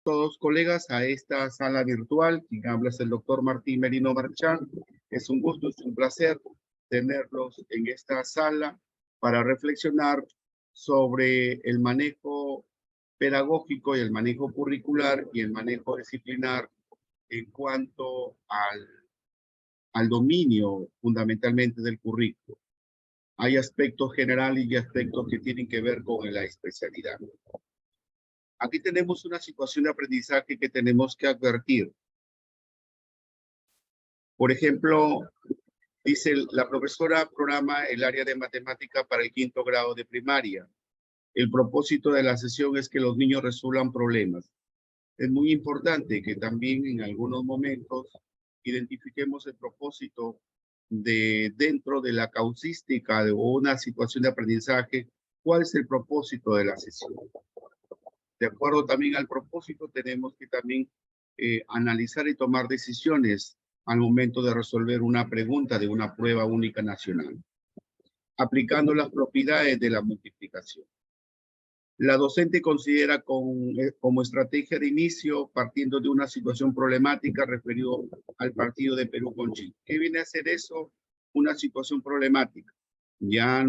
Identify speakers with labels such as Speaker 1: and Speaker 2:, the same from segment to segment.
Speaker 1: todos colegas a esta sala virtual. Quien habla es el doctor Martín Merino Marchán. Es un gusto, es un placer tenerlos en esta sala para reflexionar sobre el manejo pedagógico y el manejo curricular y el manejo disciplinar en cuanto al dominio fundamentalmente del currículo. Hay aspectos generales y aspectos que tienen que ver con la especialidad. Aquí tenemos una situación de aprendizaje que tenemos que advertir. Por ejemplo, dice la profesora programa el área de matemática para el 5º grado de primaria. El propósito de la sesión es que los niños resuelvan problemas. Es muy importante que también en algunos momentos identifiquemos el propósito dentro de la causística de una situación de aprendizaje, cuál es el propósito de la sesión. De acuerdo también al propósito, tenemos que también analizar y tomar decisiones al momento de resolver una pregunta de una prueba única nacional, aplicando las propiedades de la multiplicación. La docente considera como estrategia de inicio, partiendo de una situación problemática referido al partido de Perú con Chile. ¿Qué viene a ser eso? Una situación problemática. Ya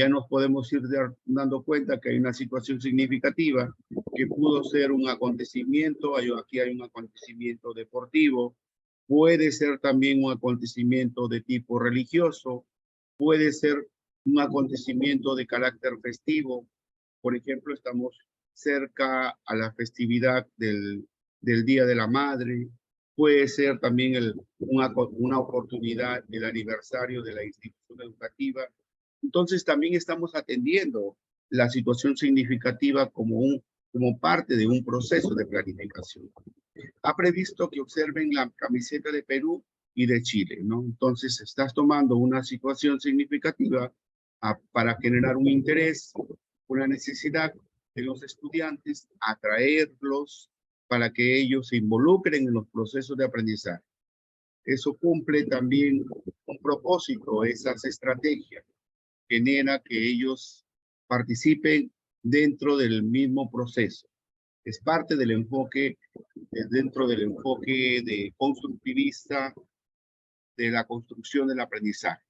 Speaker 1: nos podemos ir dando cuenta que hay una situación significativa que pudo ser un acontecimiento, aquí hay un acontecimiento deportivo, puede ser también un acontecimiento de tipo religioso, puede ser un acontecimiento de carácter festivo. Por ejemplo, estamos cerca a la festividad del Día de la Madre. Puede ser también una oportunidad del aniversario de la institución educativa. Entonces, también estamos atendiendo la situación significativa como parte de un proceso de planificación. Ha previsto que observen la camiseta de Perú y de Chile, ¿no? Entonces, estás tomando una situación significativa para generar un interés, una necesidad de los estudiantes, atraerlos para que ellos se involucren en los procesos de aprendizaje. Eso cumple también un propósito, esas estrategias, genera que ellos participen dentro del mismo proceso. Es parte del enfoque, dentro del enfoque de constructivista de la construcción del aprendizaje.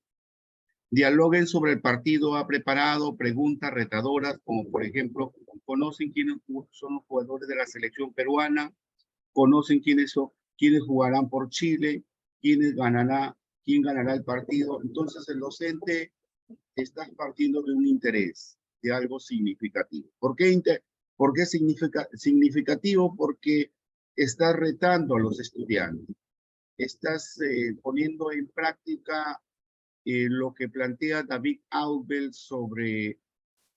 Speaker 1: Dialoguen sobre el partido ha preparado preguntas retadoras, como por ejemplo, ¿conocen quiénes son los jugadores de la selección peruana? ¿Conocen quiénes jugarán por Chile? ¿Quién ganará el partido? Entonces el docente está partiendo de un interés, de algo significativo. ¿Por qué significativo? Porque está retando a los estudiantes. Estás poniendo en práctica lo que plantea David Aubel sobre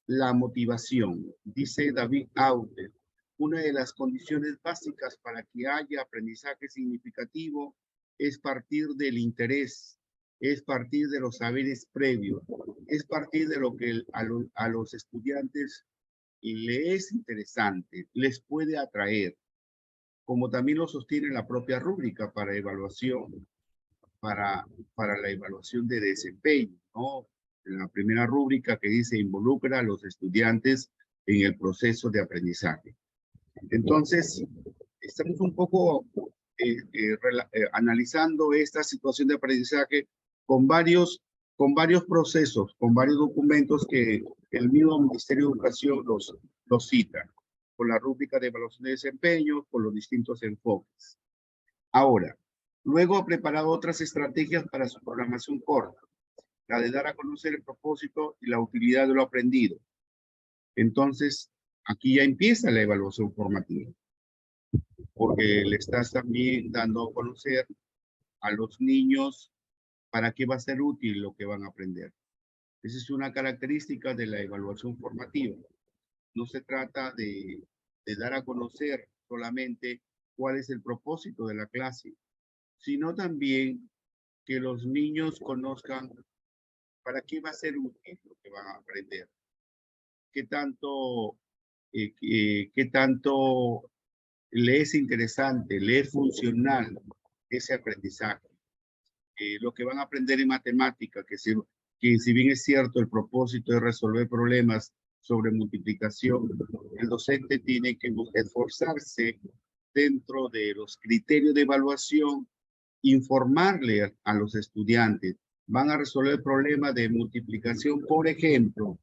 Speaker 1: la motivación. Dice David Aubel, una de las condiciones básicas para que haya aprendizaje significativo es partir del interés, es partir de los saberes previos, es partir de lo que a los estudiantes les es interesante, les puede atraer, como también lo sostiene la propia rúbrica para evaluación, para la evaluación de desempeño, ¿no? En la primera rúbrica que dice involucra a los estudiantes en el proceso de aprendizaje. Entonces, estamos un poco analizando esta situación de aprendizaje con varios procesos, con varios documentos que el mismo Ministerio de Educación los cita, con la rúbrica de evaluación de desempeño, con los distintos enfoques. Ahora, luego ha preparado otras estrategias para su programación corta, la de dar a conocer el propósito y la utilidad de lo aprendido. Entonces, aquí ya empieza la evaluación formativa, porque le estás también dando a conocer a los niños para qué va a ser útil lo que van a aprender. Esa es una característica de la evaluación formativa. No se trata de dar a conocer solamente cuál es el propósito de la clase, sino también que los niños conozcan para qué va a ser útil lo que van a aprender. Qué tanto le es interesante, le es funcional ese aprendizaje. Lo que van a aprender en matemática, que si bien es cierto el propósito es resolver problemas sobre multiplicación, el docente tiene que esforzarse dentro de los criterios de evaluación, informarle a los estudiantes. Van a resolver el problema de multiplicación, por ejemplo,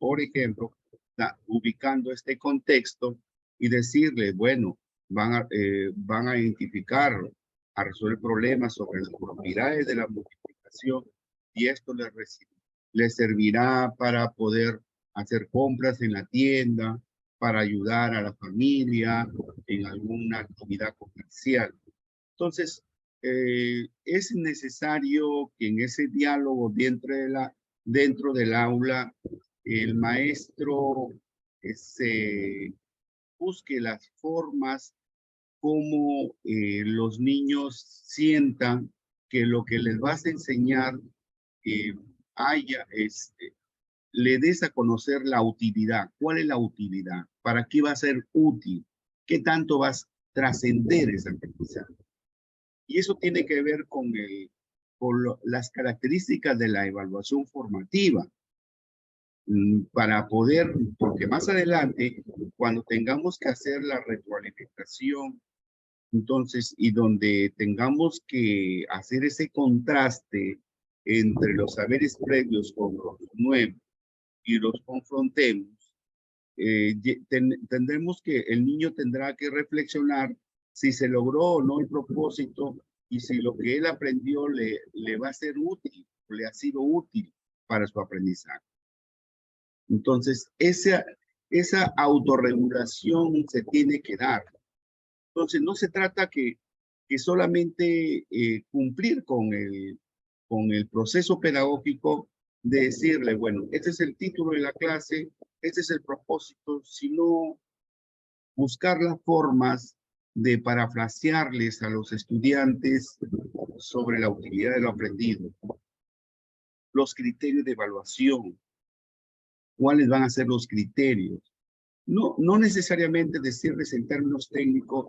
Speaker 1: ubicando este contexto y decirle, bueno, van a identificar, a resolver problemas sobre las propiedades de la multiplicación y esto les servirá para poder hacer compras en la tienda, para ayudar a la familia en alguna actividad comercial. Entonces, es necesario que en ese diálogo dentro del aula el maestro se busque las formas como los niños sientan que lo que les vas a enseñar le des a conocer la utilidad. ¿Cuál es la utilidad? ¿Para qué va a ser útil? ¿Qué tanto vas a trascender ese aprendizaje? Y eso tiene que ver con las características de la evaluación formativa. Para poder, porque más adelante, cuando tengamos que hacer la retroalimentación, entonces, y donde tengamos que hacer ese contraste entre los saberes previos con los nuevos y los confrontemos, tendremos que, el niño tendrá que reflexionar si se logró o no el propósito y si lo que él aprendió le va a ser útil, le ha sido útil para su aprendizaje. Entonces, esa autorregulación se tiene que dar. Entonces, no se trata que solamente cumplir con el proceso pedagógico de decirle, bueno, este es el título de la clase, este es el propósito, sino buscar las formas de parafrasearles a los estudiantes sobre la utilidad de lo aprendido, los criterios de evaluación, cuáles van a ser los criterios. No necesariamente decirles en términos técnicos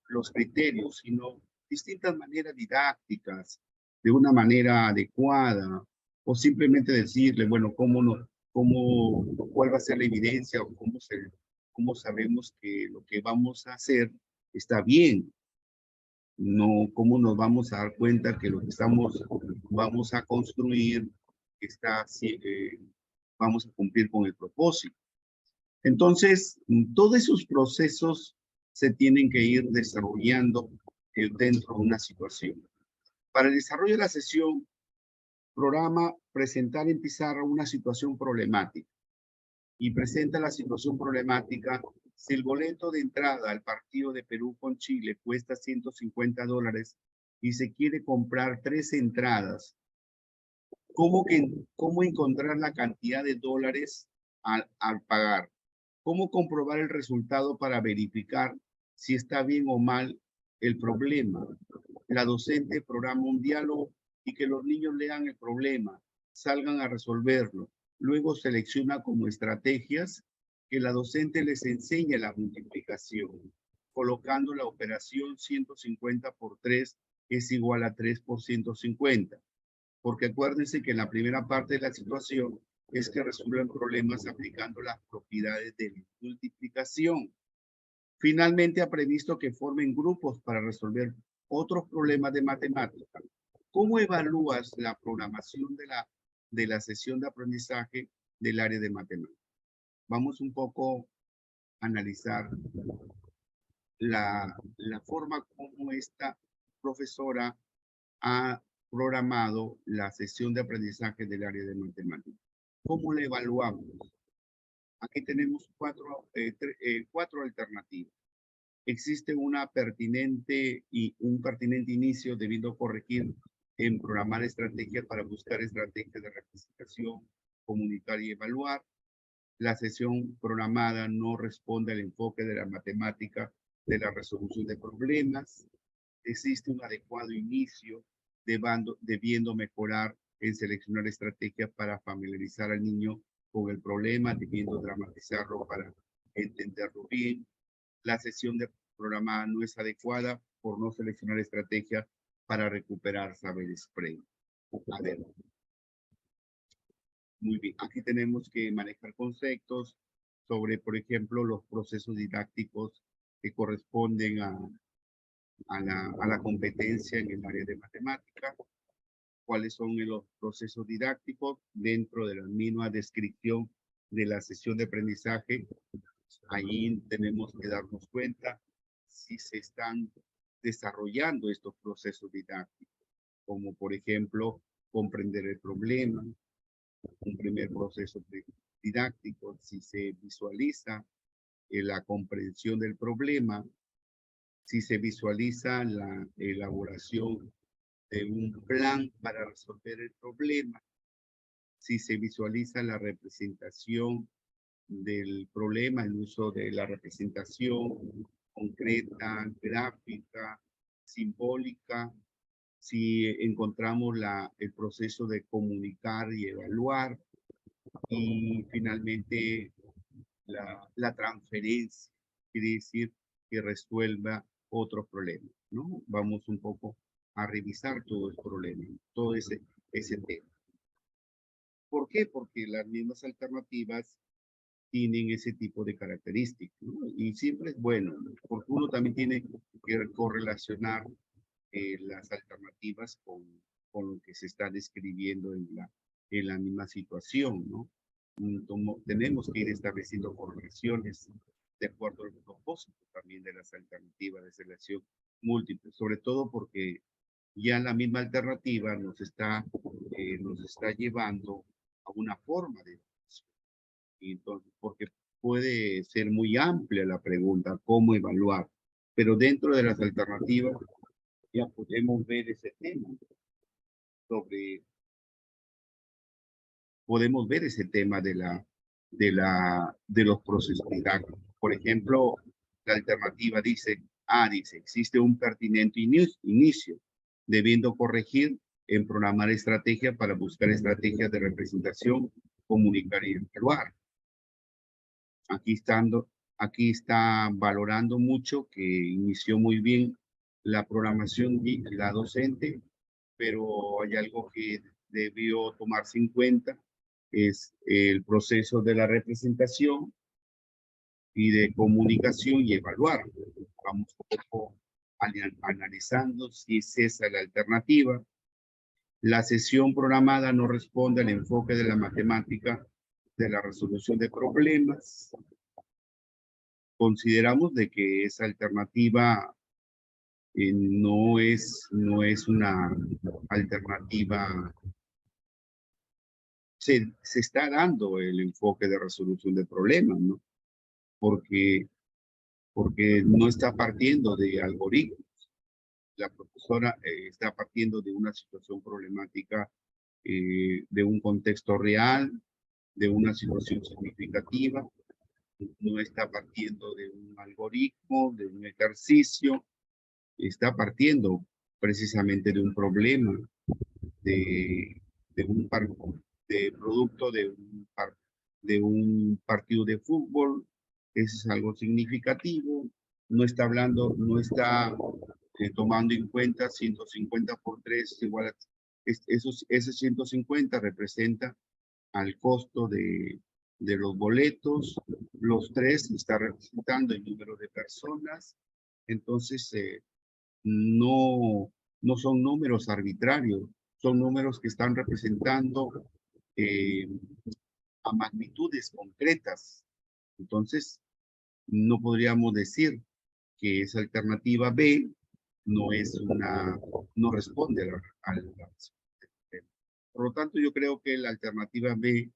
Speaker 1: los criterios, sino distintas maneras didácticas, de una manera adecuada, o simplemente decirle, bueno, cuál va a ser la evidencia o cómo sabemos que lo que vamos a hacer está bien. No, cómo nos vamos a dar cuenta que lo que vamos a construir vamos a cumplir con el propósito. Entonces, todos esos procesos se tienen que ir desarrollando dentro de una situación. Para el desarrollo de la sesión, programa presentar en pizarra una situación problemática y presenta la situación problemática. Si el boleto de entrada al partido de Perú con Chile cuesta $150 y se quiere comprar 3 entradas, ¿cómo encontrar la cantidad de dólares al pagar? ¿Cómo comprobar el resultado para verificar si está bien o mal el problema? La docente programa un diálogo y que los niños lean el problema, salgan a resolverlo. Luego selecciona como estrategias que la docente les enseñe la multiplicación, colocando la operación 150 por 3 es igual a 3 por 150. Porque acuérdense que en la primera parte de la situación es que resuelven problemas aplicando las propiedades de multiplicación. Finalmente ha previsto que formen grupos para resolver otros problemas de matemática. ¿Cómo evalúas la programación de la sesión de aprendizaje del área de matemática? Vamos un poco a analizar la forma como esta profesora ha programado la sesión de aprendizaje del área de matemáticas. ¿Cómo la evaluamos? Aquí tenemos cuatro alternativas. Existe un pertinente inicio debido corregir en programar estrategias para buscar estrategias de representación, comunicar y evaluar. La sesión programada no responde al enfoque de la matemática de la resolución de problemas. Existe un adecuado inicio debiendo mejorar en seleccionar estrategias para familiarizar al niño con el problema, debiendo dramatizarlo para entenderlo bien. La sesión de programada no es adecuada por no seleccionar estrategias para recuperar saberes previos. A ver, muy bien, aquí tenemos que manejar conceptos sobre, por ejemplo, los procesos didácticos que corresponden a la competencia en el área de matemática, cuáles son los procesos didácticos dentro de la misma descripción de la sesión de aprendizaje. Ahí tenemos que darnos cuenta si se están desarrollando estos procesos didácticos, como por ejemplo, comprender el problema, un primer proceso didáctico, si se visualiza la comprensión del problema, si se visualiza la elaboración de un plan para resolver el problema, si se visualiza la representación del problema, el uso de la representación concreta, gráfica, simbólica, si encontramos el proceso de comunicar y evaluar, y finalmente la transferencia, quiere decir que resuelva otros problemas, ¿no? Vamos un poco a revisar todo el problema, todo ese tema. ¿Por qué? Porque las mismas alternativas tienen ese tipo de características, ¿no? Y siempre es bueno, porque uno también tiene que correlacionar las alternativas con lo que se está describiendo en la misma situación, ¿no? Tenemos que ir estableciendo correlaciones de acuerdo al propósito también de las alternativas de selección múltiple, sobre todo porque ya la misma alternativa nos está llevando a una forma de evaluación. Y entonces, porque puede ser muy amplia la pregunta, ¿cómo evaluar? Pero dentro de las alternativas ya podemos ver ese tema podemos ver ese tema de los procesos didácticos. Por ejemplo, la alternativa dice, existe un pertinente inicio, debiendo corregir en programar estrategia para buscar estrategias de representación, comunicar y evaluar. Aquí está valorando mucho que inició muy bien la programación y la docente, pero hay algo que debió tomarse en cuenta, es el proceso de la representación y de comunicación y evaluar. Vamos un poco analizando si es esa la alternativa. La sesión programada no responde al enfoque de la matemática de la resolución de problemas. Consideramos de que esa alternativa no es una alternativa. Se está dando el enfoque de resolución de problemas, ¿no? Porque no está partiendo de algoritmos. La profesora está partiendo de una situación problemática, de un contexto real, de una situación significativa. No está partiendo de un algoritmo, de un ejercicio. Está partiendo precisamente de un problema, de un producto de un partido de fútbol. Eso es algo significativo. No está tomando en cuenta 150 por 3 igual a ese 150 representa al costo de los boletos. Los 3 está representando el número de personas. Entonces, no son números arbitrarios, son números que están representando a magnitudes concretas. Entonces, no podríamos decir que esa alternativa B no responde a la Por lo tanto, yo creo que la alternativa B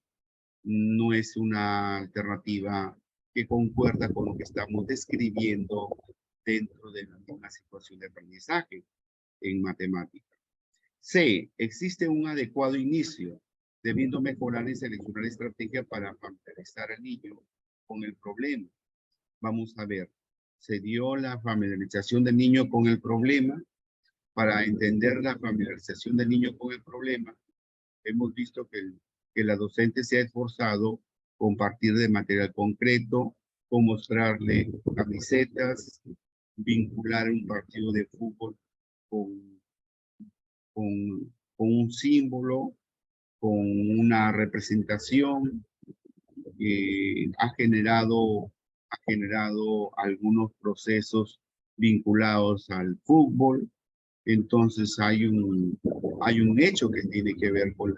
Speaker 1: no es una alternativa que concuerda con lo que estamos describiendo dentro de una situación de aprendizaje en matemática. C. Existe un adecuado inicio, debiendo mejorar y seleccionar estrategia para familiarizar al niño con el problema. Vamos a ver, se dio la familiarización del niño con el problema. Para entender la familiarización del niño con el problema, hemos visto que la docente se ha esforzado compartir de material concreto, con mostrarle camisetas, vincular un partido de fútbol con un símbolo, con una representación. Ha generado algunos procesos vinculados al fútbol. Entonces hay un hecho que tiene que ver con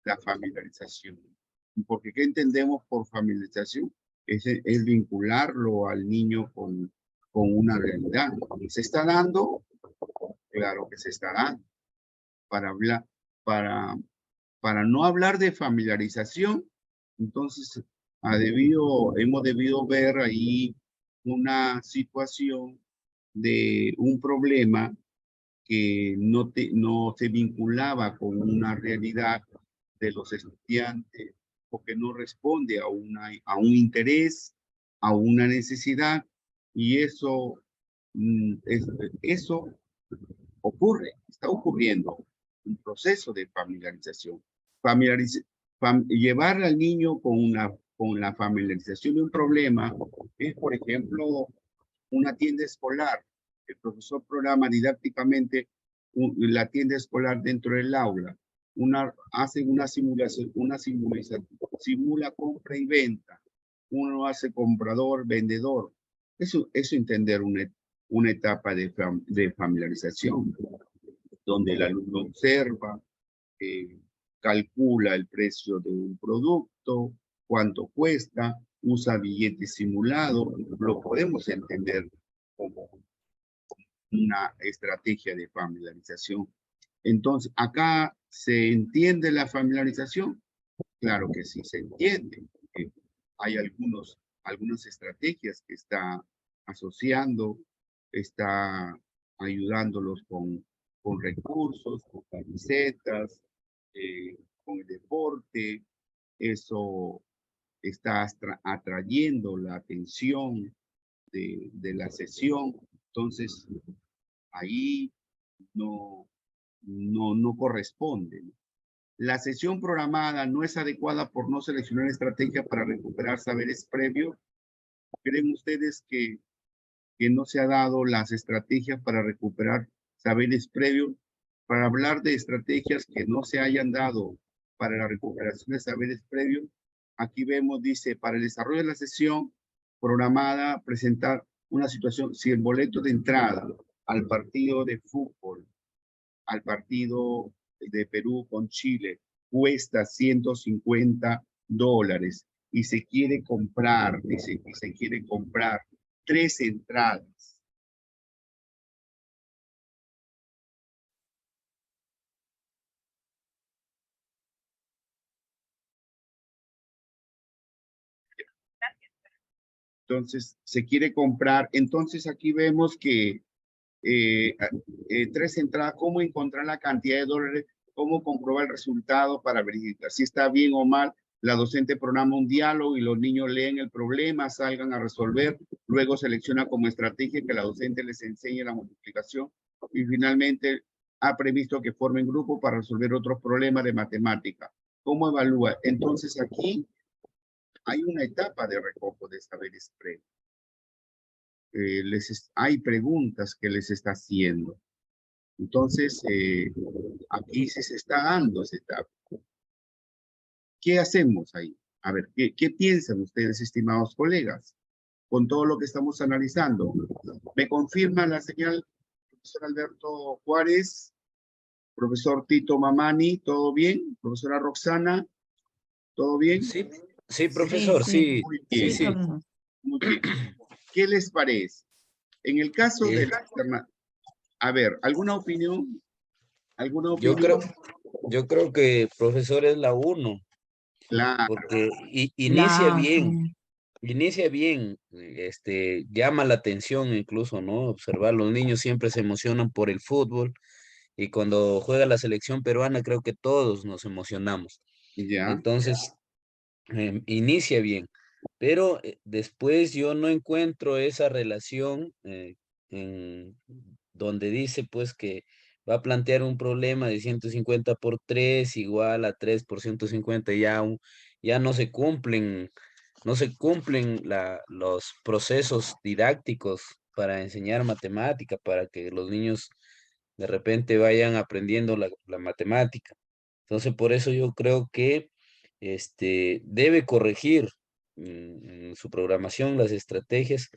Speaker 1: la familiarización. Porque ¿qué entendemos por familiarización? Es vincularlo al niño con una realidad. ¿Se está dando? Claro que se está dando. Para hablar, para, para no hablar de familiarización, entonces hemos debido ver ahí una situación de un problema que no se vinculaba con una realidad de los estudiantes o que no responde a un interés, a una necesidad, y eso ocurre, está ocurriendo un proceso de familiarización. Llevar al niño con la familiarización de un problema es, por ejemplo, una tienda escolar. El profesor programa didácticamente la tienda escolar dentro del aula. Hace una simulación, simula compra y venta. Uno hace comprador, vendedor. Eso entender una etapa de familiarización, donde el alumno observa, calcula el precio de un producto, cuánto cuesta, usa billetes simulados, lo podemos entender como una estrategia de familiarización. Entonces, ¿acá se entiende la familiarización? Claro que sí se entiende. Hay algunas estrategias que está asociando, está ayudándolos con recursos, con camisetas, con el deporte. Eso está atrayendo la atención de la sesión. Entonces, ahí no corresponde. La sesión programada no es adecuada por no seleccionar estrategia para recuperar saberes previos. ¿Creen ustedes que no se ha dado las estrategias para recuperar saberes previos? Para hablar de estrategias que no se hayan dado para la recuperación de saberes previos, aquí vemos, dice, para el desarrollo de la sesión programada, presentar una situación, si el boleto de entrada al partido de fútbol, al partido de Perú con Chile, cuesta $150 y se quiere comprar, dice, y se quiere comprar 3 entradas. Entonces, se quiere comprar. Entonces, aquí vemos que 3 entradas, cómo encontrar la cantidad de dólares, cómo comprobar el resultado para verificar si está bien o mal. La docente programa un diálogo y los niños leen el problema, salgan a resolver, luego selecciona como estrategia que la docente les enseñe la multiplicación y finalmente ha previsto que formen grupo para resolver otros problemas de matemática. ¿Cómo evalúa? Entonces aquí hay una etapa de recojo de saberes previos. Hay preguntas que les está haciendo. Entonces, aquí sí se está dando esa etapa. ¿Qué hacemos ahí? A ver, ¿qué piensan ustedes, estimados colegas, con todo lo que estamos analizando? ¿Me confirma la señal, profesor Alberto Juárez, profesor Tito Mamani, todo bien? Profesora Roxana, ¿todo bien?
Speaker 2: Sí, sí,
Speaker 3: Sí,
Speaker 2: profesor, sí,
Speaker 1: Muy
Speaker 2: sí,
Speaker 1: bien,
Speaker 3: sí,
Speaker 2: sí.
Speaker 1: muy bien. ¿Qué les parece? En el caso de la externa, a ver, ¿alguna opinión? ¿Alguna
Speaker 2: Yo
Speaker 1: opinión?
Speaker 2: creo que profesor es la uno,
Speaker 1: Claro,
Speaker 2: porque
Speaker 3: la,
Speaker 2: inicia bien, llama la atención incluso, ¿no? Observar, los niños siempre se emocionan por el fútbol y cuando juega la selección peruana creo que todos nos emocionamos.
Speaker 1: ya.
Speaker 2: Entonces, inicia bien, pero después yo no encuentro esa relación en donde dice pues que va a plantear un problema de 150 por 3 igual a 3 por 150, ya no se cumplen los procesos didácticos para enseñar matemática, para que los niños de repente vayan aprendiendo la matemática. Entonces, por eso yo creo que debe corregir en su programación las estrategias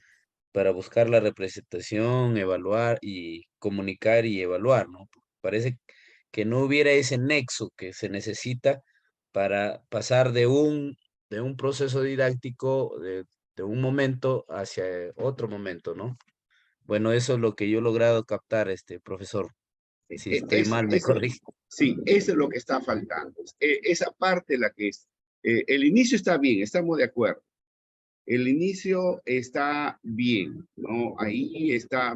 Speaker 2: para buscar la representación, evaluar y comunicar y evaluar, ¿no? Parece que no hubiera ese nexo que se necesita para pasar de un proceso didáctico, de un momento hacia otro momento, ¿no? Bueno, eso es lo que yo he logrado captar, profesor. Si estoy mal, me
Speaker 1: Eso,
Speaker 2: corrige.
Speaker 1: sí, eso es lo que está faltando. Esa parte la que es, el inicio está bien, estamos de acuerdo. El inicio está bien, ¿no? Ahí está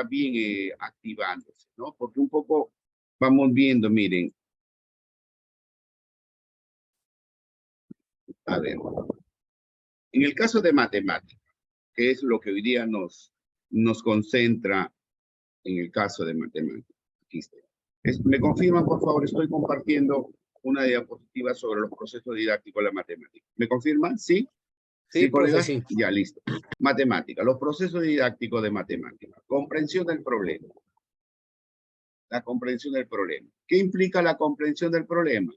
Speaker 1: bien activándose, ¿no? Porque un poco vamos viendo, miren, a ver, en el caso de matemáticas, que es lo que hoy día nos concentra en el caso de matemáticas. Aquí está. ¿Me confirman, por favor? Estoy compartiendo una diapositiva sobre los procesos didácticos de la matemática. ¿Me confirman? ¿Sí?
Speaker 2: Sí,
Speaker 1: ¿Sí,
Speaker 2: profe,
Speaker 1: colegas?
Speaker 2: sí.
Speaker 1: Ya, listo. Matemática, los procesos didácticos de matemática. Comprensión del problema. La comprensión del problema. ¿Qué implica la comprensión del problema?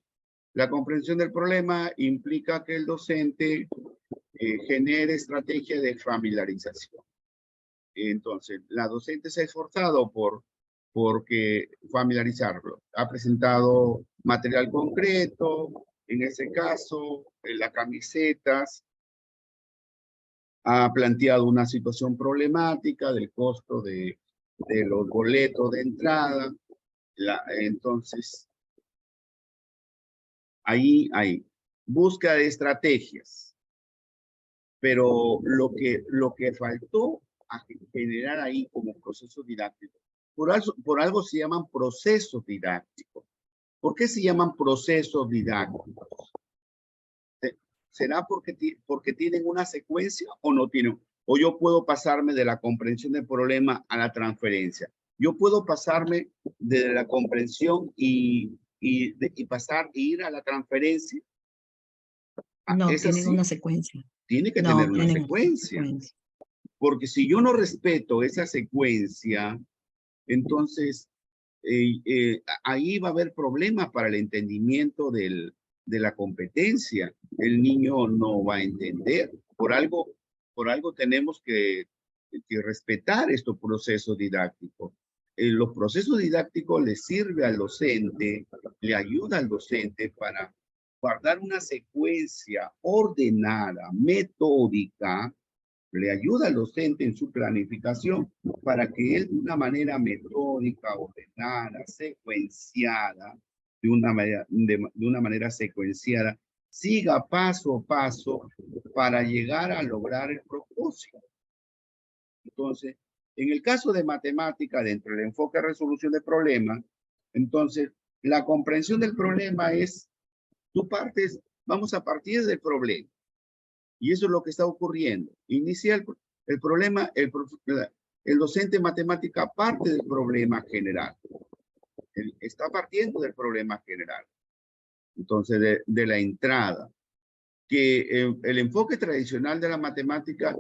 Speaker 1: La comprensión del problema implica que el docente genere estrategias de familiarización. Entonces, la docente se ha esforzado porque familiarizarlo. Ha presentado material concreto, en ese caso, en las camisetas, ha planteado una situación problemática del costo de los boletos de entrada. Entonces, ahí, búsqueda de estrategias. Pero lo que faltó a generar ahí como proceso didáctico, por algo se llaman procesos didácticos. ¿Por qué se llaman procesos didácticos? ¿Será porque tienen una secuencia o no tienen? O yo puedo pasarme de la comprensión del problema a la transferencia. Yo puedo pasarme de la comprensión y pasar e ir a la transferencia.
Speaker 3: No,
Speaker 1: ¿Es
Speaker 3: tienen
Speaker 1: así?
Speaker 3: una secuencia.
Speaker 1: Tiene que tener
Speaker 3: No,
Speaker 1: una
Speaker 3: tienen una
Speaker 1: secuencia.
Speaker 3: secuencia.
Speaker 1: Porque si yo no respeto esa secuencia, entonces ahí va a haber problemas para el entendimiento de la competencia. El niño no va a entender. Por algo tenemos que respetar estos procesos didácticos. Los procesos didácticos le sirve al docente, le ayuda al docente para guardar una secuencia ordenada, metódica, le ayuda al docente en su planificación para que él de una manera metódica, ordenada, secuenciada, de una manera secuenciada, siga paso a paso para llegar a lograr el propósito. Entonces, en el caso de matemática, dentro del enfoque de resolución de problemas, entonces, la comprensión del problema es, vamos a partir del problema. Y eso es lo que está ocurriendo. Inicia el problema, el docente en matemática parte del problema general. Él está partiendo del problema general. Entonces, de la entrada. Que el enfoque tradicional de la matemática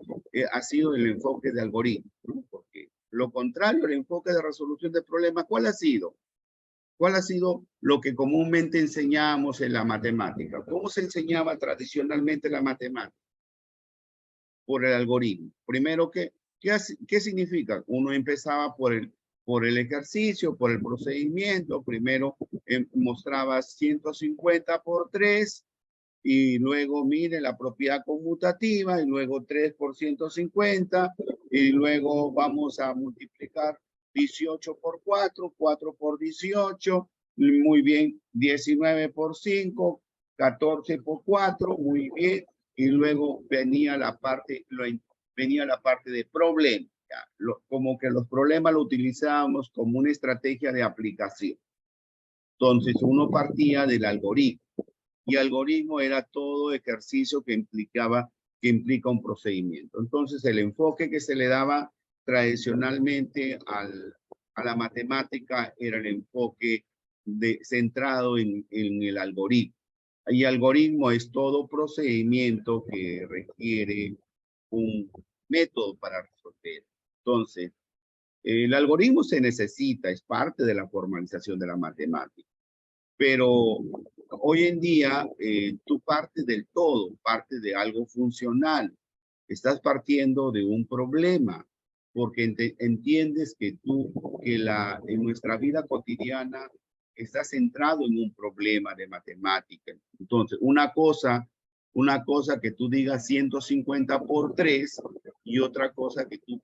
Speaker 1: ha sido el enfoque de algoritmo, ¿no? Porque lo contrario, el enfoque de resolución de problemas, ¿cuál ha sido? ¿Cuál ha sido lo que comúnmente enseñamos en la matemática? ¿Cómo se enseñaba tradicionalmente la matemática? Por el algoritmo. Primero, ¿qué significa? Uno empezaba por el ejercicio, por el procedimiento. Primero mostraba 150 por 3 y luego mire la propiedad conmutativa y luego 3 por 150 y luego vamos a multiplicar 18 por 4, 4 por 18, muy bien, 19 por 5, 14 por 4, muy bien, y luego venía la parte de problema. Como que los problemas lo utilizábamos como una estrategia de aplicación. Entonces uno partía del algoritmo y algoritmo era todo ejercicio que implica un procedimiento. Entonces el enfoque que se le daba tradicionalmente a la matemática era el enfoque centrado en el algoritmo. Y algoritmo es todo procedimiento que requiere un método para resolver. Entonces, el algoritmo se necesita, es parte de la formalización de la matemática. Pero hoy en día tú partes del todo, partes de algo funcional. Estás partiendo de un problema, porque entiendes que en nuestra vida cotidiana está centrado en un problema de matemática. Entonces, una cosa que tú digas 150 por 3 y otra cosa que tú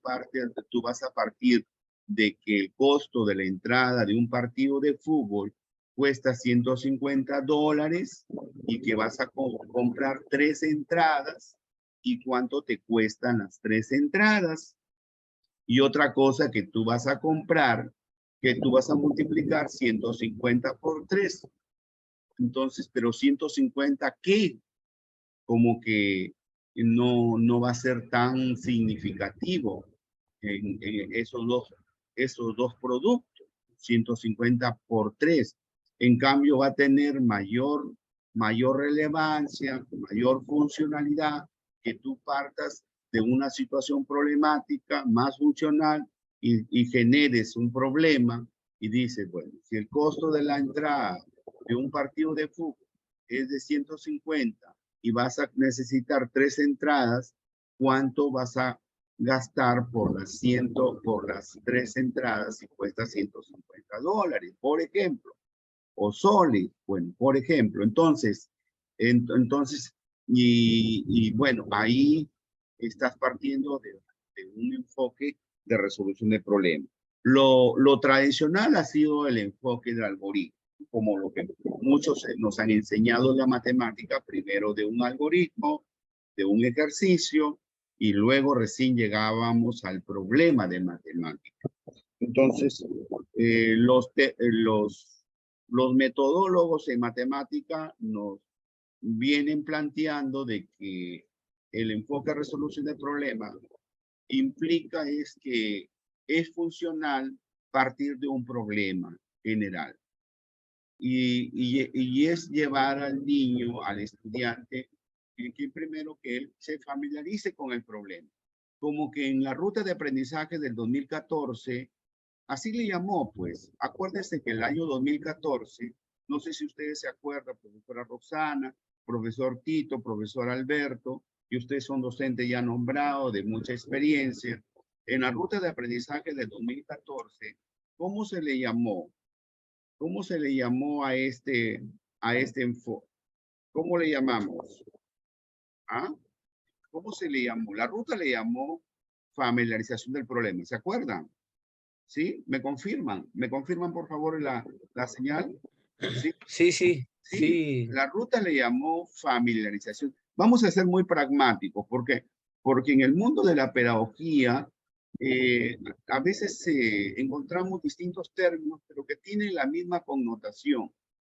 Speaker 1: vas a partir de que el costo de la entrada de un partido de fútbol cuesta $150 y que vas a comprar 3 entradas y cuánto te cuestan las 3 entradas. Y otra cosa que tú vas a comprar, que tú vas a multiplicar 150 por 3. Entonces, pero 150, ¿qué? Como que no va a ser tan significativo en esos dos productos, 150 por 3. En cambio, va a tener mayor relevancia, mayor funcionalidad, que tú partas de una situación problemática más funcional y generes un problema y dices, bueno, si el costo de la entrada de un partido de fútbol es de 150 y vas a necesitar 3 entradas, ¿cuánto vas a gastar por las 3 entradas si cuesta $150, por ejemplo? O soles, bueno, por ejemplo. Entonces, bueno, ahí estás partiendo de un enfoque de resolución de problemas. Lo tradicional ha sido el enfoque del algoritmo, como lo que muchos nos han enseñado en la matemática, primero de un algoritmo, de un ejercicio, y luego recién llegábamos al problema de matemática. Entonces, los metodólogos en matemática nos vienen planteando de que el enfoque de resolución de problemas implica es que es funcional partir de un problema general. Y es llevar al niño, al estudiante, que primero que él se familiarice con el problema. Como que en la ruta de aprendizaje del 2014, así le llamó, pues. Acuérdense que el año 2014, no sé si ustedes se acuerdan, profesora Roxana, profesor Tito, profesor Alberto, y ustedes son docentes ya nombrados de mucha experiencia. En la ruta de aprendizaje del 2014, ¿cómo se le llamó? ¿Cómo se le llamó a este enfoque? ¿Cómo le llamamos? ¿Ah? ¿Cómo se le llamó? La ruta le llamó familiarización del problema, ¿se acuerdan? ¿Sí? ¿Me confirman? ¿Me confirman, por favor, la señal? ¿Sí?
Speaker 2: Sí.
Speaker 1: La ruta le llamó familiarización. Vamos a ser muy pragmáticos, porque en el mundo de la pedagogía a veces encontramos distintos términos, pero que tienen la misma connotación.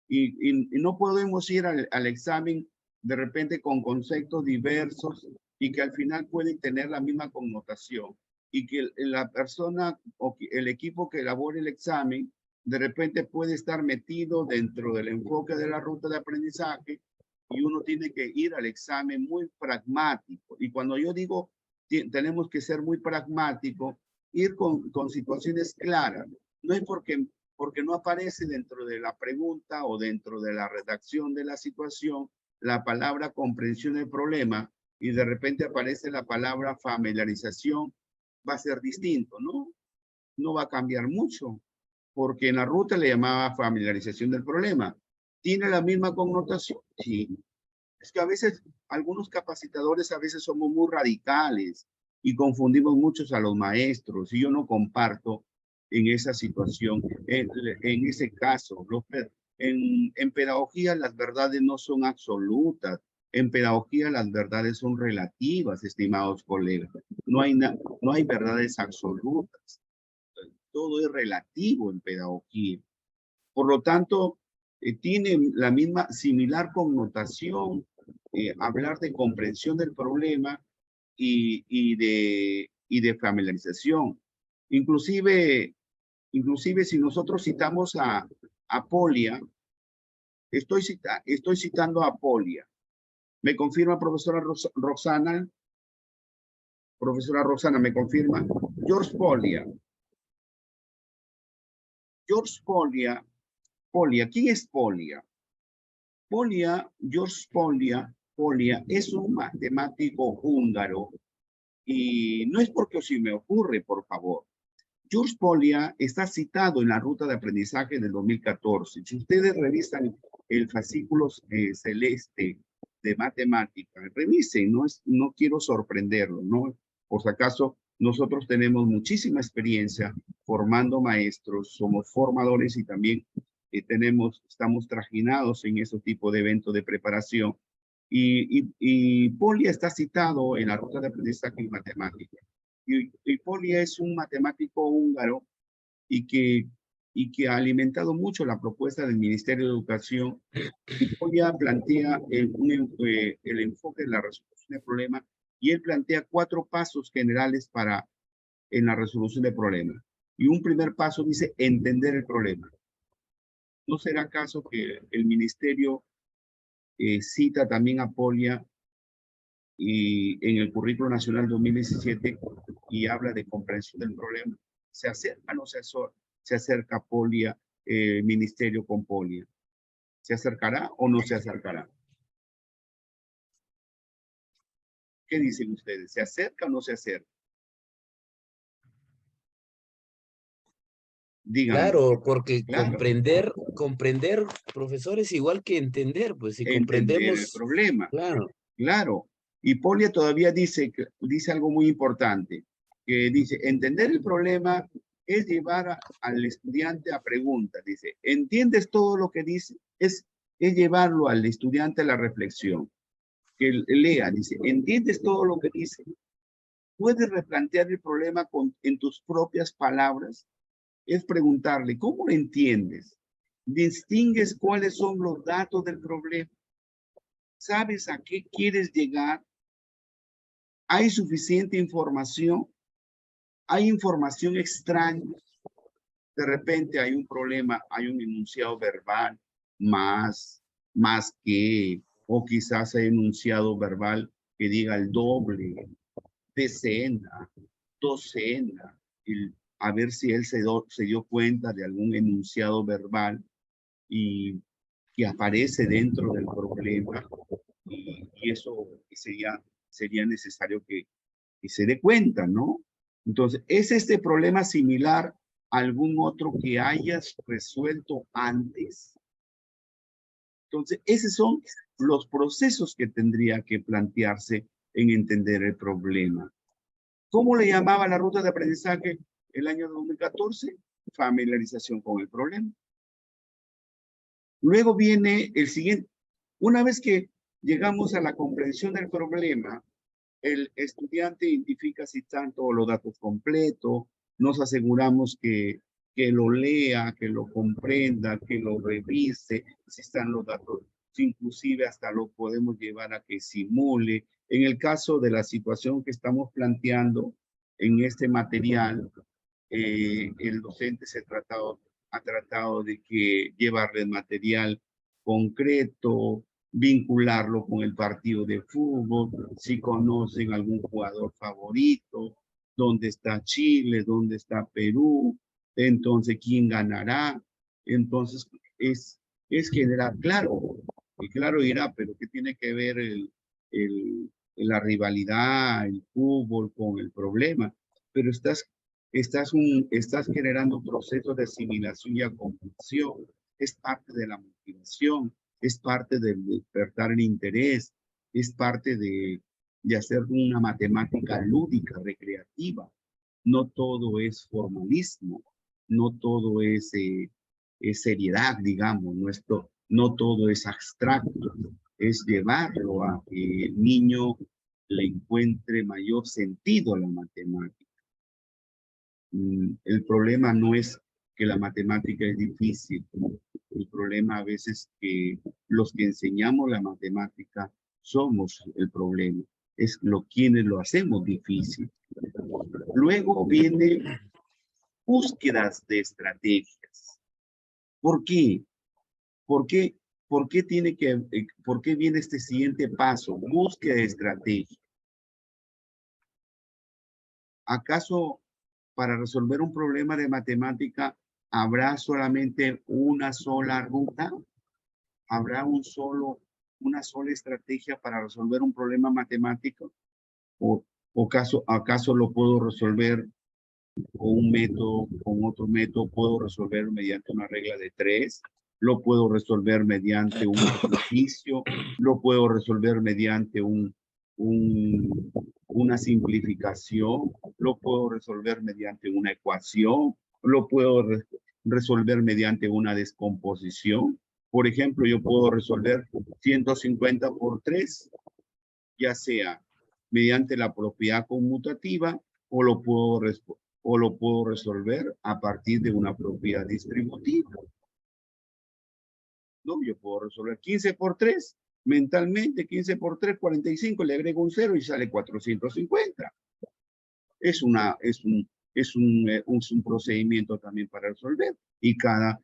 Speaker 1: Y no podemos ir al examen de repente con conceptos diversos y que al final pueden tener la misma connotación. Y que la persona o el equipo que elabore el examen de repente puede estar metido dentro del enfoque de la ruta de aprendizaje y uno tiene que ir al examen muy pragmático. Y cuando yo digo tenemos que ser muy pragmáticos, ir con situaciones claras. No es porque no aparece dentro de la pregunta o dentro de la redacción de la situación la palabra comprensión del problema y de repente aparece la palabra familiarización, va a ser distinto, ¿no? No va a cambiar mucho, porque en la ruta le llamaba familiarización del problema. ¿Tiene la misma connotación? Sí. Es que a veces, algunos capacitadores a veces somos muy radicales y confundimos muchos a los maestros, y yo no comparto en esa situación, en ese caso. En pedagogía las verdades no son absolutas. En pedagogía las verdades son relativas, estimados colegas. No hay verdades absolutas. Todo es relativo en pedagogía. Por lo tanto, tiene la misma, similar connotación hablar de comprensión del problema y de familiarización. Inclusive si nosotros citamos a Polia, estoy citando a Polia. ¿Me confirma, profesora Roxana? Profesora Roxana, ¿me confirma? George Polia. George Polia. ¿Quién es Polia? George Polia es un matemático húngaro Y no es porque se me ocurre, por favor. George Polya está citado en la ruta de aprendizaje del 2014. Si ustedes revisan el fascículo celeste de matemática, revisen, no quiero sorprenderlo, ¿no? Por si acaso, nosotros tenemos muchísima experiencia formando maestros, somos formadores y también estamos trajinados en ese tipo de eventos de preparación. Y Polya está citado en la ruta de aprendizaje en matemática. Y Polya es un matemático húngaro y que ha alimentado mucho la propuesta del Ministerio de Educación. Y Polya plantea el enfoque de la resolución del problema y él plantea 4 pasos generales en la resolución del problema. Y un primer paso dice entender el problema. ¿No será caso que el Ministerio cita también a Polya y en el Currículo Nacional 2017 y habla de comprensión del problema? ¿Se acerca o no se acerca Polya, Ministerio con Polya? ¿Se acercará o no se acercará? ¿Qué dicen ustedes? ¿Se acerca o no se acerca? Díganme.
Speaker 2: Claro, porque
Speaker 1: Claro,
Speaker 2: comprender, profesor, es igual que entender, pues si
Speaker 1: entender el
Speaker 2: comprendemos,
Speaker 1: problema.
Speaker 2: claro,
Speaker 1: Claro. Y Polya todavía dice algo muy importante, que dice, entender el problema es llevar al estudiante a preguntas. Dice, ¿entiendes todo lo que dice? Es llevarlo al estudiante a la reflexión. Que lea, dice, ¿entiendes todo lo que dice? ¿Puedes replantear el problema en tus propias palabras? Es preguntarle, ¿cómo lo entiendes? ¿Distingues cuáles son los datos del problema? ¿Sabes a qué quieres llegar? ¿Hay suficiente información? ¿Hay información extraña? De repente hay un problema, hay un enunciado verbal más que, o quizás hay enunciado verbal que diga el doble, decena, docena, a ver si él se dio cuenta de algún enunciado verbal y que aparece dentro del problema y eso sería necesario que se dé cuenta, ¿no? Entonces, ¿es este problema similar a algún otro que hayas resuelto antes? Entonces, esos son los procesos que tendría que plantearse en entender el problema. ¿Cómo le llamaba la ruta de aprendizaje el año 2014? Familiarización con el problema. Luego viene el siguiente. Una vez que llegamos a la comprensión del problema, el estudiante identifica si están todos los datos completos, nos aseguramos que lo lea, que lo comprenda, que lo revise, si están los datos, inclusive hasta lo podemos llevar a que simule. En el caso de la situación que estamos planteando en este material, el docente ha tratado de que llevarle material concreto, vincularlo con el partido de fútbol, si conocen algún jugador favorito, dónde está Chile, dónde está Perú, entonces quién ganará. Entonces es generar, claro, y claro dirá, pero ¿qué tiene que ver la rivalidad, el fútbol con el problema? Pero estás generando procesos de asimilación y acumulación. Es parte de la motivación, es parte del despertar el interés, es parte de hacer una matemática lúdica, recreativa. No todo es formalismo, no todo es seriedad, digamos, no todo es abstracto, es llevarlo a que el niño le encuentre mayor sentido a la matemática. El problema no es que la matemática es difícil. El problema a veces que los que enseñamos la matemática somos el problema. Es quienes lo hacemos difícil. Luego viene búsquedas de estrategias. ¿Por qué? ¿Por qué? ¿Por qué viene este siguiente paso? Búsqueda de estrategia. ¿Acaso para resolver un problema de matemática habrá solamente una sola ruta? ¿Habrá una sola estrategia para resolver un problema matemático? ¿O acaso lo puedo resolver con un método, con otro método? ¿Puedo resolver mediante una regla de 3? ¿Lo puedo resolver mediante un ejercicio? ¿Lo puedo resolver mediante una simplificación? ¿Lo puedo resolver mediante una ecuación? ¿Lo puedo resolver mediante una descomposición? Por ejemplo, yo puedo resolver 150 por 3, ya sea mediante la propiedad conmutativa o lo puedo resolver a partir de una propiedad distributiva. No, yo puedo resolver 15 por 3, mentalmente 15 por 3, 45, le agrego un 0 y sale 450. Es un procedimiento también para resolver, y cada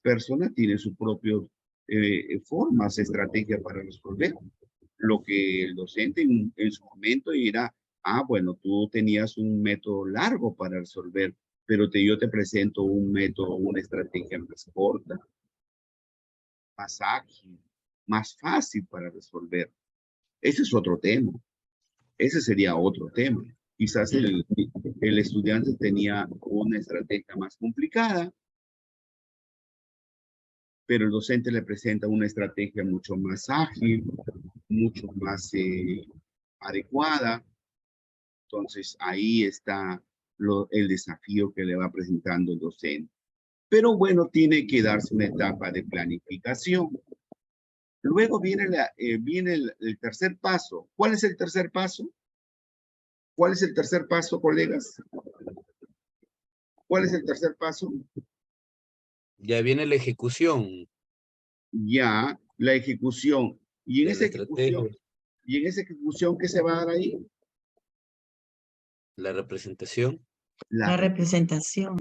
Speaker 1: persona tiene su propio formas, estrategia para resolver. Lo que el docente en su momento dirá, bueno, tú tenías un método largo para resolver, pero yo te presento un método, una estrategia más corta, más ágil, más fácil para resolver. Ese es otro tema. Ese sería otro tema. Quizás el estudiante tenía una estrategia más complicada, pero el docente le presenta una estrategia mucho más ágil, mucho más adecuada. Entonces, ahí está el desafío que le va presentando el docente. Pero bueno, tiene que darse una etapa de planificación. Luego viene, el tercer paso. ¿Cuál es el tercer paso? ¿Cuál es el tercer paso, colegas? ¿Cuál es el tercer paso?
Speaker 2: Ya viene la ejecución
Speaker 1: Ya, la ejecución. Y en
Speaker 2: de
Speaker 1: esa
Speaker 2: la estrategia,
Speaker 1: ejecución, ¿qué se va a dar ahí?
Speaker 2: la representación.
Speaker 3: La representación.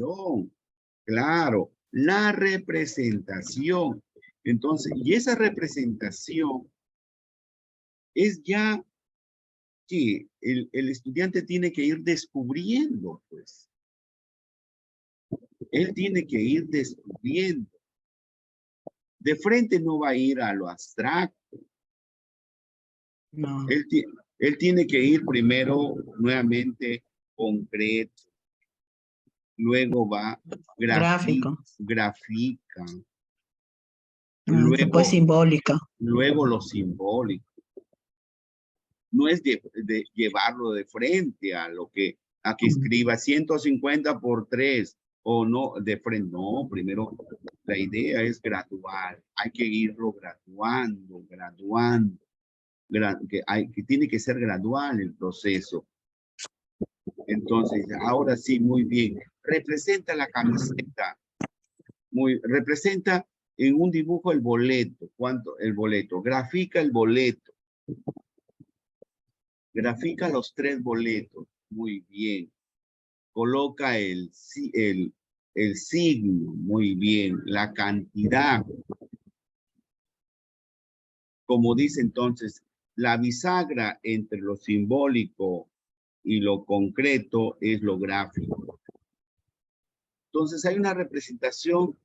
Speaker 1: Claro, la representación. Entonces, y esa representación es ya que el estudiante tiene que ir descubriendo, pues. Él tiene que ir descubriendo. De frente no va a ir a lo abstracto.
Speaker 3: No.
Speaker 1: Él tiene que ir primero nuevamente concreto. Luego va,
Speaker 3: Gráfico.
Speaker 1: grafica.
Speaker 3: Después simbólica.
Speaker 1: Luego lo simbólico. No es de llevarlo de frente a que escriba 150 por 3 o no, de frente. No, primero la idea es gradual. Hay que irlo graduando. Que tiene que ser gradual el proceso. Entonces, ahora sí, muy bien. Representa la camiseta. Representa en un dibujo el boleto. ¿Cuánto? El boleto. Grafica el boleto. Grafica los 3 boletos. Muy bien. Coloca el signo. Muy bien. La cantidad. Como dice entonces, la bisagra entre lo simbólico y lo concreto es lo gráfico. Entonces hay una representación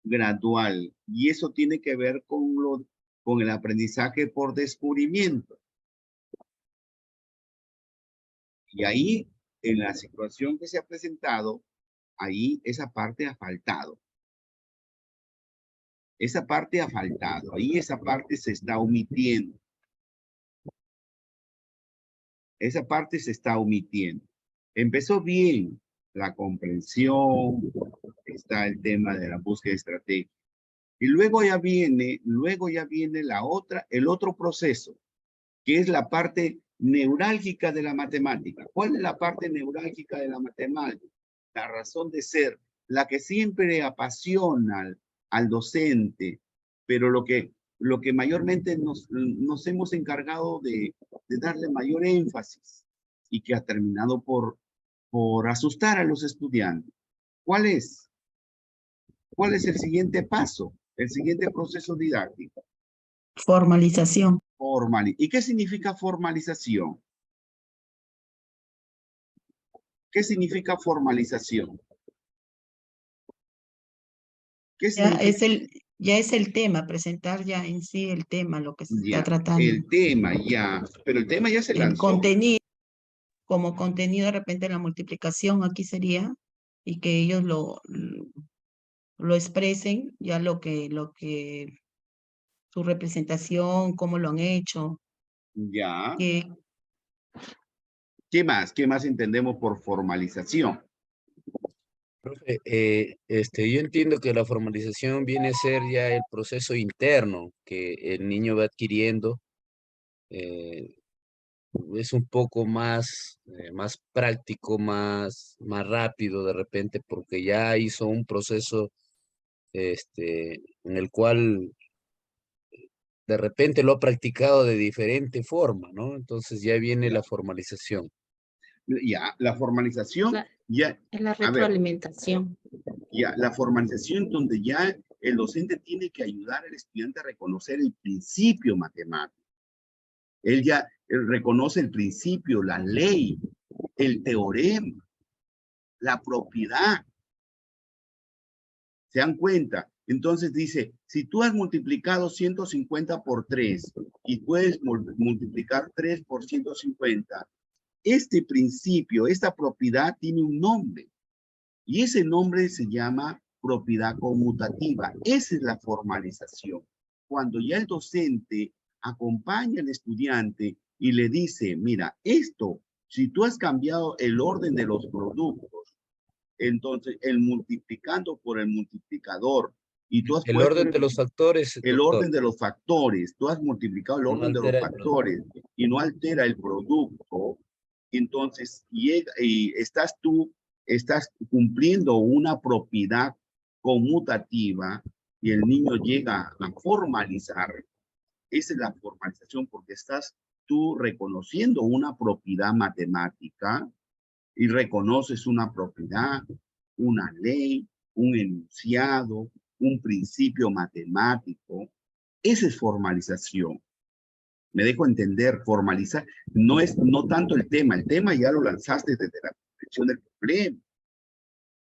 Speaker 1: gradual y eso tiene que ver con el aprendizaje por descubrimiento. Y ahí, en la situación que se ha presentado, ahí esa parte ha faltado. Esa parte ha faltado. Ahí esa parte se está omitiendo. Esa parte se está omitiendo. Empezó bien la comprensión, está el tema de la búsqueda estratégica. Y luego ya viene el otro proceso, que es la parte neurálgica de la matemática. ¿Cuál es la parte neurálgica de la matemática? La razón de ser, la que siempre apasiona al docente, pero lo que mayormente nos hemos encargado de darle mayor énfasis y que ha terminado por asustar a los estudiantes. ¿Cuál es? ¿Cuál es el siguiente paso? El siguiente proceso didáctico.
Speaker 3: Formalización.
Speaker 1: ¿Y qué significa formalización? ¿Qué significa formalización? ¿Qué significa?
Speaker 3: Ya es el tema, presentar ya en sí el tema, lo que se está
Speaker 1: Ya,
Speaker 3: tratando.
Speaker 1: el tema ya, pero el tema ya se
Speaker 3: El
Speaker 1: lanzó.
Speaker 3: contenido, como contenido de repente la multiplicación aquí sería, y que ellos lo expresen, ya su representación, cómo lo han hecho,
Speaker 1: Ya.
Speaker 3: que
Speaker 1: ¿Qué más? ¿Qué más entendemos por formalización?
Speaker 2: Profe, yo entiendo que la formalización viene a ser ya el proceso interno que el niño va adquiriendo. eh, es un poco más práctico, más rápido de repente, porque ya hizo un proceso en el cual de repente lo ha practicado de diferente forma, ¿no? Entonces ya viene la formalización.
Speaker 1: Ya, la formalización, ya,
Speaker 4: Es la
Speaker 1: a ver,
Speaker 4: retroalimentación.
Speaker 1: ya, la formalización donde ya el docente tiene que ayudar al estudiante a reconocer el principio matemático. Él reconoce el principio, la ley, el teorema, la propiedad. ¿Se dan cuenta? Entonces dice, si tú has multiplicado 150 por 3 y puedes multiplicar 3 por 150, este principio, esta propiedad tiene un nombre. Y ese nombre se llama propiedad conmutativa. Esa es la formalización. Cuando ya el docente acompaña al estudiante y le dice, mira, esto, si tú has cambiado el orden de los productos, entonces el multiplicando por el multiplicador, y tú has
Speaker 2: El
Speaker 1: puesto
Speaker 2: orden de los factores,
Speaker 1: el
Speaker 2: doctor,
Speaker 1: orden de los factores, tú has multiplicado el
Speaker 2: no
Speaker 1: orden de los
Speaker 2: altera el producto.
Speaker 1: factores y no altera el producto, entonces llega y estás cumpliendo una propiedad conmutativa y el niño llega a formalizar. Esa es la formalización porque estás tú reconociendo una propiedad matemática y reconoces una propiedad, una ley, un enunciado, un principio matemático. Esa es formalización. Me dejo entender, formalizar no es no tanto el tema ya lo lanzaste desde la comprensión del problema.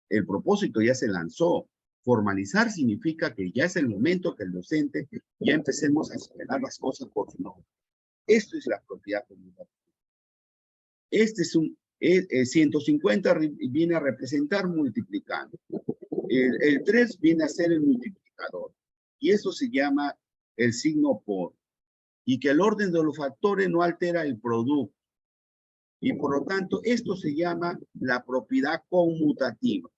Speaker 1: El propósito ya se lanzó. Formalizar significa que ya es el momento que el docente ya empecemos a señalar las cosas por su nombre. Esto es la propiedad conmutativa. Este es 150 viene a representar multiplicando. El 3 viene a ser el multiplicador. Y eso se llama el signo por. Y que el orden de los factores no altera el producto. Y por lo tanto, esto se llama la propiedad conmutativa.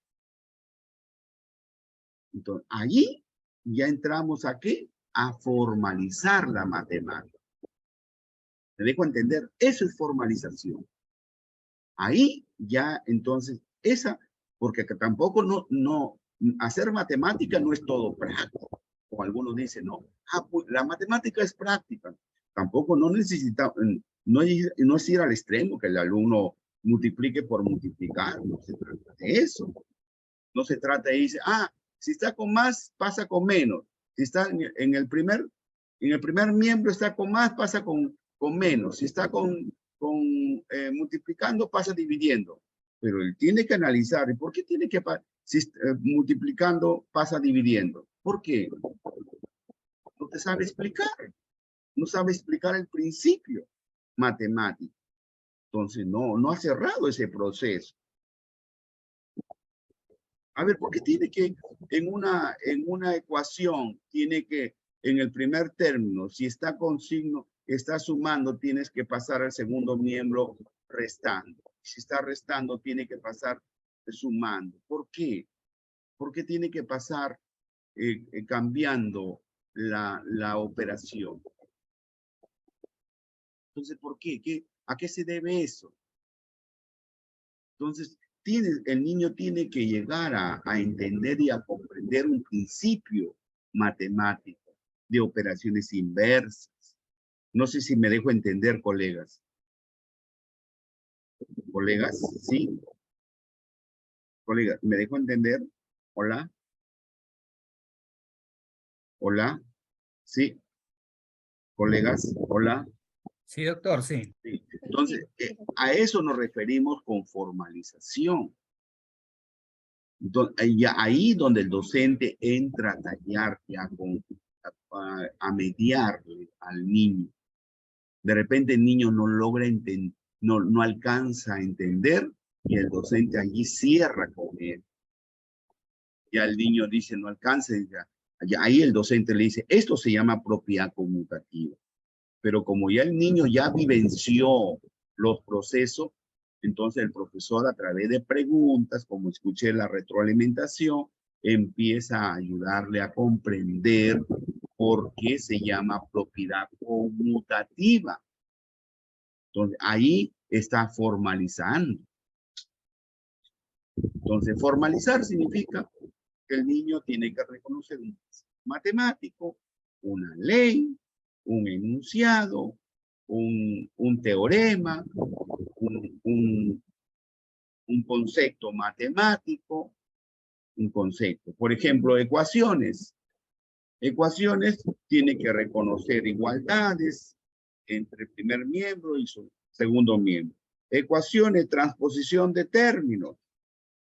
Speaker 1: Entonces, allí ya entramos a ¿qué? A formalizar la matemática. ¿Me dejo entender? Eso es formalización. Ahí ya, entonces, porque tampoco hacer matemática no es todo práctico. Como algunos dicen, no, pues la matemática es práctica. Tampoco no necesita, no es ir al extremo que el alumno multiplique por multiplicar, no se trata de eso. No se trata de decir, si está con más, pasa con menos. Si está en el primer miembro está con más, pasa con menos. Si está multiplicando, pasa dividiendo. Pero él tiene que analizar, ¿y por qué tiene que multiplicando pasa dividiendo? ¿Por qué? No te sabe explicar. No sabe explicar el principio matemático. Entonces, no ha cerrado ese proceso. A ver, ¿por qué tiene que, en una ecuación, tiene que, en el primer término, si está con signo, está sumando, tienes que pasar al segundo miembro restando. Si está restando, tiene que pasar sumando. ¿Por qué? ¿Por qué tiene que pasar cambiando la operación? Entonces, ¿por qué? ¿A qué se debe eso? Entonces, el niño tiene que llegar a entender y a comprender un principio matemático de operaciones inversas. No sé si me dejo entender, colegas. ¿Colegas? ¿Sí? Colegas, ¿me dejo entender? ¿Hola? ¿Hola? ¿Sí? ¿Colegas? ¿Hola?
Speaker 5: Sí, doctor, sí.
Speaker 1: Sí. Entonces, a eso nos referimos con formalización. Entonces, ahí donde el docente entra a tallar, a mediarle al niño. De repente el niño no logra entender, no alcanza a entender, y el docente allí cierra con él. Ya el niño dice, no alcanza, ahí el docente le dice, esto se llama propiedad conmutativa. Pero como ya el niño ya vivenció los procesos, entonces el profesor a través de preguntas, como escuché la retroalimentación, empieza a ayudarle a comprender por qué se llama propiedad conmutativa. Entonces ahí está formalizando. Entonces formalizar significa que el niño tiene que reconocer un matemático, una ley, un enunciado, un teorema, un concepto matemático, un concepto. Por ejemplo, ecuaciones. Ecuaciones tiene que reconocer igualdades entre el primer miembro y su segundo miembro. Ecuaciones, transposición de términos.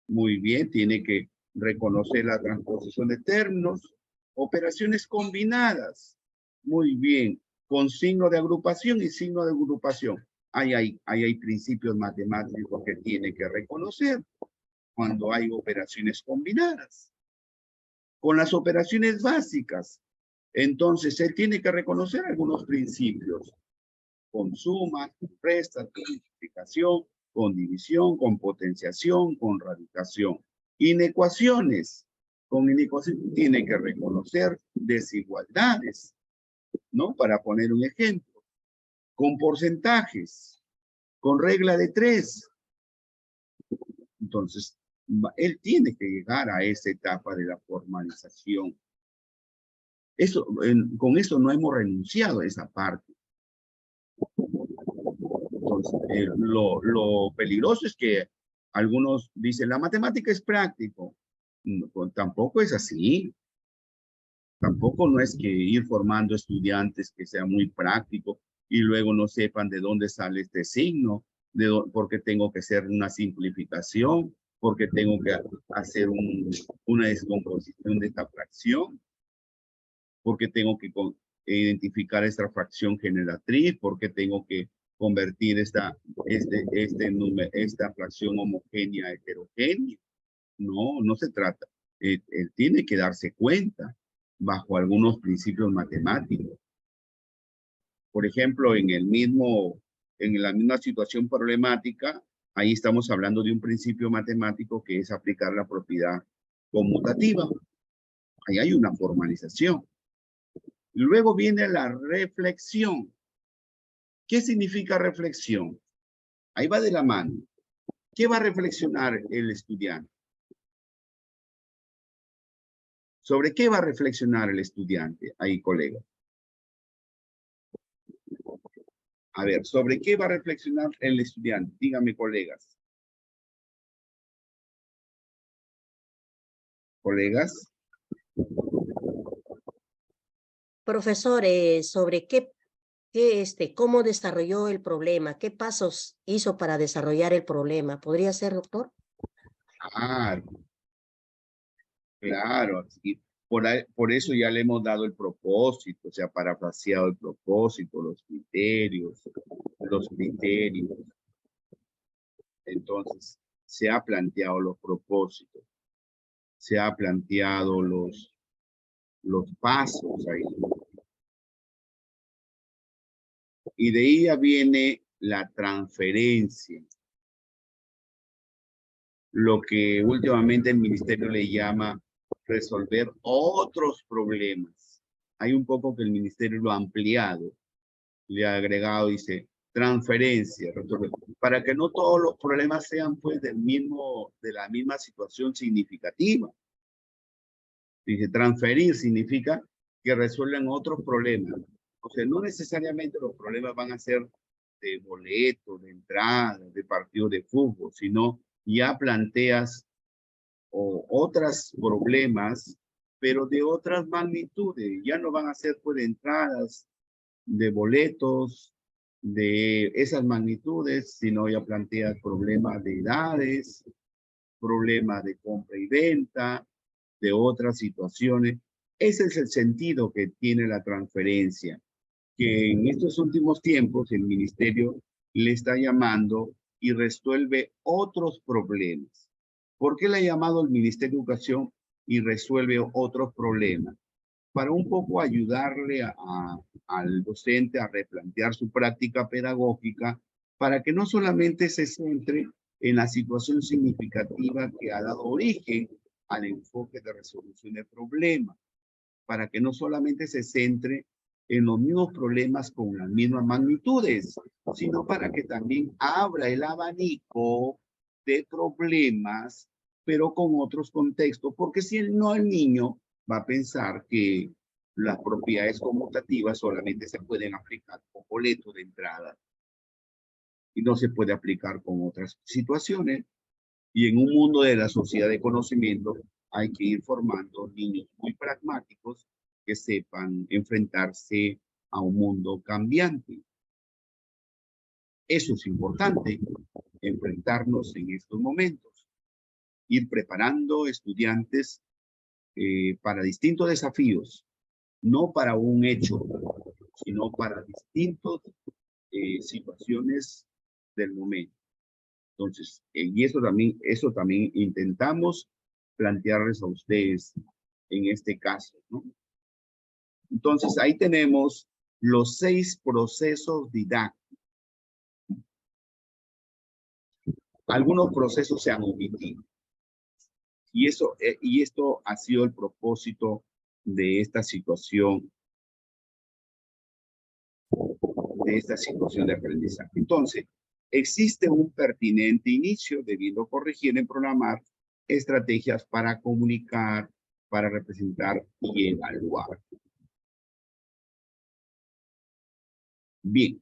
Speaker 1: Muy bien, tiene que reconocer la transposición de términos. Operaciones combinadas. Muy bien, con signo de agrupación y signo de agrupación. Ahí hay principios matemáticos que tiene que reconocer cuando hay operaciones combinadas. Con las operaciones básicas, entonces él tiene que reconocer algunos principios. Con suma, con resta, con multiplicación, con división, con potenciación, con radicación. Inecuaciones. Con inecuaciones tiene que reconocer desigualdades, ¿no? Para poner un ejemplo. Con porcentajes, con regla de 3. Entonces, él tiene que llegar a esa etapa de la formalización. Con eso no hemos renunciado a esa parte. Entonces, lo peligroso es que algunos dicen, la matemática es práctico. No, tampoco es así. Tampoco no es que ir formando estudiantes que sean muy prácticos y luego no sepan de dónde sale este signo, porque tengo que hacer una simplificación, porque tengo que hacer una descomposición de esta fracción, porque tengo que identificar esta fracción generatriz, porque tengo que convertir esta fracción homogénea a heterogénea. No se trata. Él tiene que darse cuenta bajo algunos principios matemáticos. Por ejemplo, en la misma situación problemática, ahí estamos hablando de un principio matemático que es aplicar la propiedad conmutativa. Ahí hay una formalización. Luego viene la reflexión. ¿Qué significa reflexión? Ahí va de la mano. ¿Qué va a reflexionar el estudiante? ¿Sobre qué va a reflexionar el estudiante? Ahí, colega. A ver, ¿sobre qué va a reflexionar el estudiante? Díganme, colegas. ¿Colegas?
Speaker 4: Profesor, sobre cómo desarrolló el problema, qué pasos hizo para desarrollar el problema. ¿Podría ser, doctor?
Speaker 1: Claro. Y por eso ya le hemos dado el propósito, se ha parafraseado el propósito, los criterios. Entonces, se ha planteado los propósitos, se ha planteado los pasos ahí. Y de ahí ya viene la transferencia, lo que últimamente el ministerio le llama resolver otros problemas. Hay un poco que el ministerio lo ha ampliado, le ha agregado, dice, transferencia, para que no todos los problemas sean pues de la misma situación significativa. Dice, transferir significa que resuelvan otros problemas. O sea, no necesariamente los problemas van a ser de boleto, de entrada, de partido de fútbol, sino ya planteas otros problemas, pero de otras magnitudes. Ya no van a ser pues de entradas, de boletos, de esas magnitudes, sino ya planteas problemas de edades, problemas de compra y venta, de otras situaciones. Ese es el sentido que tiene la transferencia, que en estos últimos tiempos el ministerio le está llamando y resuelve otros problemas. ¿Por qué le ha llamado el Ministerio de Educación y resuelve otros problemas? Para un poco ayudarle al docente a replantear su práctica pedagógica, para que no solamente se centre en la situación significativa que ha dado origen al enfoque de resolución de problemas, para que no solamente se centre en los mismos problemas con las mismas magnitudes, sino para que también abra el abanico de problemas, pero con otros contextos, porque si no, el niño va a pensar que las propiedades conmutativas solamente se pueden aplicar con boleto de entrada y no se puede aplicar con otras situaciones. Y en un mundo de la sociedad de conocimiento hay que ir formando niños muy pragmáticos que sepan enfrentarse a un mundo cambiante. Eso es importante, enfrentarnos en estos momentos, ir preparando estudiantes para distintos desafíos, no para un hecho, sino para distintas situaciones del momento. Entonces, y eso también intentamos plantearles a ustedes en este caso, ¿no? Entonces, ahí tenemos los 6 procesos didácticos. Algunos procesos se han omitido. Y esto ha sido el propósito de esta situación de aprendizaje. Entonces, existe un pertinente inicio debiendo corregir en programar estrategias para comunicar, para representar y evaluar. Bien.